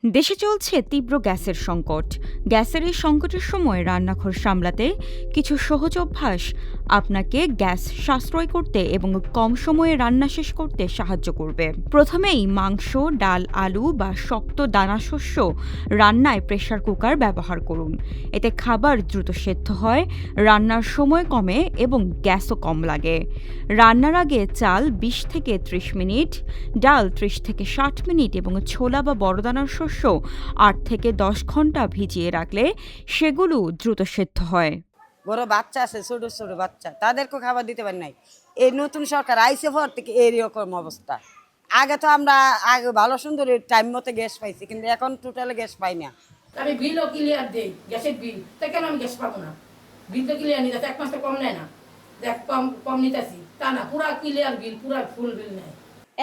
দেশে চলছে তীব্র গ্যাসের সংকট। গ্যাসের এই সংকটের সময় রান্নাঘর সামলাতে কিছু সহজ অভ্যাস আপনাকে গ্যাস সাশ্রয় করতে এবং কম সময়ে রান্না শেষ করতে সাহায্য করবে। প্রথমেই মাংস, ডাল, আলু বা শক্ত দানাশস্য রান্নায় প্রেসার কুকার ব্যবহার করুন। এতে খাবার দ্রুত সেদ্ধ হয়, রান্নার সময় কমে এবং গ্যাসও কম লাগে। রান্নার আগে চাল ২০ থেকে ৩০ মিনিট, ডাল ৩০ থেকে ৬০ মিনিট এবং ছোলা বা বড় দানার শস্য ৮ থেকে ১০ ঘন্টা ভিজিয়ে রাখলে সেগুলো দ্রুত সেদ্ধ হয়। বড় বাচ্চা আছে, ছোট ছোট বাচ্চা, তাদেরকে খাবার দিতে পারি নাই। এই নতুন সরকার আইসে পর থেকে এরকম অবস্থা। আগে তো আমরা আগে ভালো সুন্দর টাইম মতো গ্যাস পাইছি, কিন্তু এখন টোটালি গ্যাস পাই না। আমি বিলও ক্লিয়ার দেই, গ্যাসের বিল, তাই কেন আমি গ্যাস পাবো না? বিল তো ক্লিয়ার নিতে, এক মাস তো কম নেয় না, দেখ কম কম নিতেছি তা না, পুরা ক্লিয়ার বিল, পুরা ফুল বিল নেয়।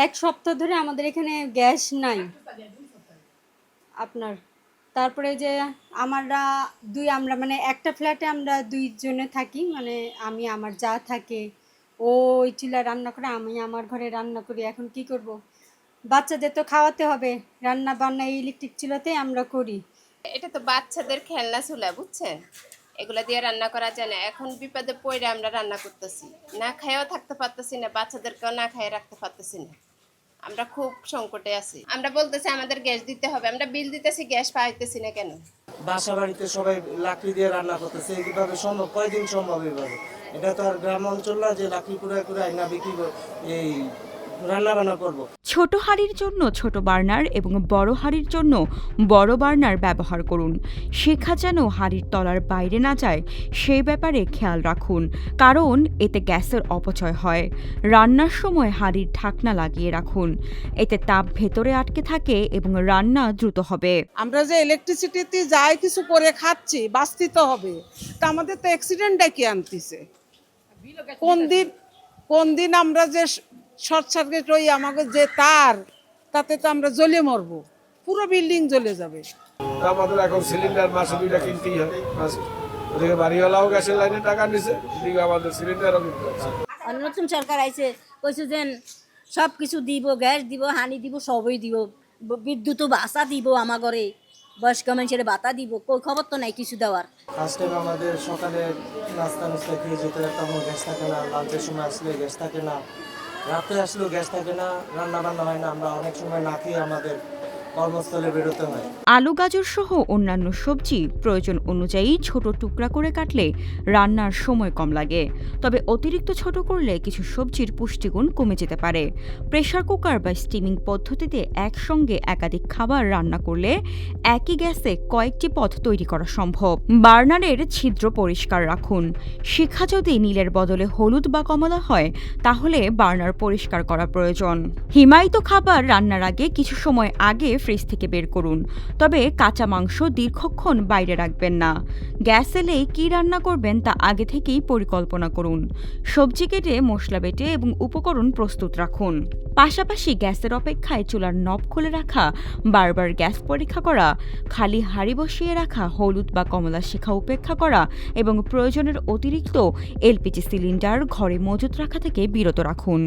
এক সপ্তাহ ধরে আমাদের এখানে গ্যাস নাই আপনার। তারপরে যে আমরা মানে একটা ফ্ল্যাটে আমরা ২ জনে থাকি, মানে আমি আমার যা থাকে ও ওই চুলায় রান্না করে, আমি আমার ঘরে রান্না করি। এখন কি করব, বাচ্চাদের তো খাওয়াতে হবে, রান্না বান্না এই ইলেকট্রিক চুলাতেই আমরা করি। এটা তো বাচ্চাদের খেলনা চুলা, বুঝছেন? এগুলা দিয়ে রান্না করা যায় না। এখন বিপদে পড়ে আমরা রান্না করতেছি, না খাইয়েও থাকতে পারতেছি না, বাচ্চাদেরকেও না খাইয়ে রাখতে পারতেছি না। আমরা খুব সংকটে আছি। আমরা বলতেছি আমাদের গ্যাস দিতে হবে, আমরা বিল দিতেছি, গ্যাস পাইতেছি না কেন? বাসা বাড়িতে সবাই লাকড়ি দিয়ে রান্না করতেছে, এইভাবে সম্ভব? কয়দিন সম্ভব এইভাবে? এটা তো আর গ্রাম অঞ্চল না যে লাকড়ি কুড়ায় আইনা বিক্রি এই রান্না বান্না করবো। ছোট হাঁড়ির জন্য ছোট বার্নার এবং বড় হাঁড়ির জন্য বড় বার্নার ব্যবহার করুন। শিখা যেন হাঁড়ির তলার বাইরে না যায় সেই ব্যাপারে খেয়াল রাখুন, কারণ এতে গ্যাসের অপচয় হয়। রান্নার সময় হাঁড়ির ঢাকনা লাগিয়ে রাখুন, এতে তাপ ভেতরে আটকে থাকে এবং রান্না দ্রুত হবে। আমরা যে ইলেকট্রিসিটিতে যাই কিছু করে খাচ্ছি, বাঁচতে তো হবে। তা আমাদের তো অ্যাক্সিডেন্ট ডেকে আনতেছে। কোন দিন আমরা যে শর্ট সার্কিট হই, আমাকে যে তাতে তো আমরা জ্বলে মরবো, পুরো বিল্ডিং জ্বলে যাবে। আমাদের এখন সিলিন্ডার মাসে 2টা কিনতেই হয়। ওদিকে বাড়িওয়ালাও গ্যাসের লাইনে টাকা নিছে, এদিকে আমাদের সিলিন্ডারও কিনতে হচ্ছে। নতুন সরকার আইছে, কইছে যে সব কিছু দিব, গ্যাস দিব, হানি দিব, সবই দিব, বিদ্যুৎও বাসা দিব, আমার ঘরে বয়স্ক মানুষের বাতা দিব। কই খবর তো নাই কিছু দেওয়ার। ফার্স্ট টাইম আমাদের সকালে নাস্তা খেয়ে যেতে তখন গ্যাস থাকে না, লাঞ্চের সময় আসলে গ্যাস থাকে না, রাতে আসলেও গ্যাস থাকে না, রান্না বান্না হয় না, আমরা অনেক সময় না খেয়ে আমাদের কর্মস্থলে বেরোতে হয়। আলু, গাজর সহ অন্যান্য সবজি প্রয়োজন অনুযায়ী ছোট টুকরা করে কাটলে রান্নার সময় কম লাগে, তবে অতিরিক্ত ছোট করলে কিছু সবজির পুষ্টিগুণ কমে যেতে পারে। প্রেসার কুকার বা স্টিমিং পদ্ধতিতে একসঙ্গে একাধিক খাবার রান্না করলে একই গ্যাসে কয়েকটি পদ তৈরি করা সম্ভব। বার্নারের ছিদ্র পরিষ্কার রাখুন। শিখা যদি নীলের বদলে হলুদ বা কমলা হয় তাহলে বার্নার পরিষ্কার করা প্রয়োজন। হিমায়িত খাবার রান্নার আগে কিছু সময় আগে ফ্রিজ থেকে বের করুন, তবে কাঁচা মাংস দীর্ঘক্ষণ বাইরে রাখবেন না। গ্যাস এলেই কী রান্না করবেন তা আগে থেকেই পরিকল্পনা করুন। সবজি কেটে, মশলা বেটে এবং উপকরণ প্রস্তুত রাখুন। পাশাপাশি গ্যাসের অপেক্ষায় চুলার নব খুলে রাখা, বারবার গ্যাস পরীক্ষা করা, খালি হাঁড়ি বসিয়ে রাখা, হলুদ বা কমলা শিখা উপেক্ষা করা এবং প্রয়োজনের অতিরিক্ত এলপিজি সিলিন্ডার ঘরে মজুত রাখা থেকে বিরত রাখুন।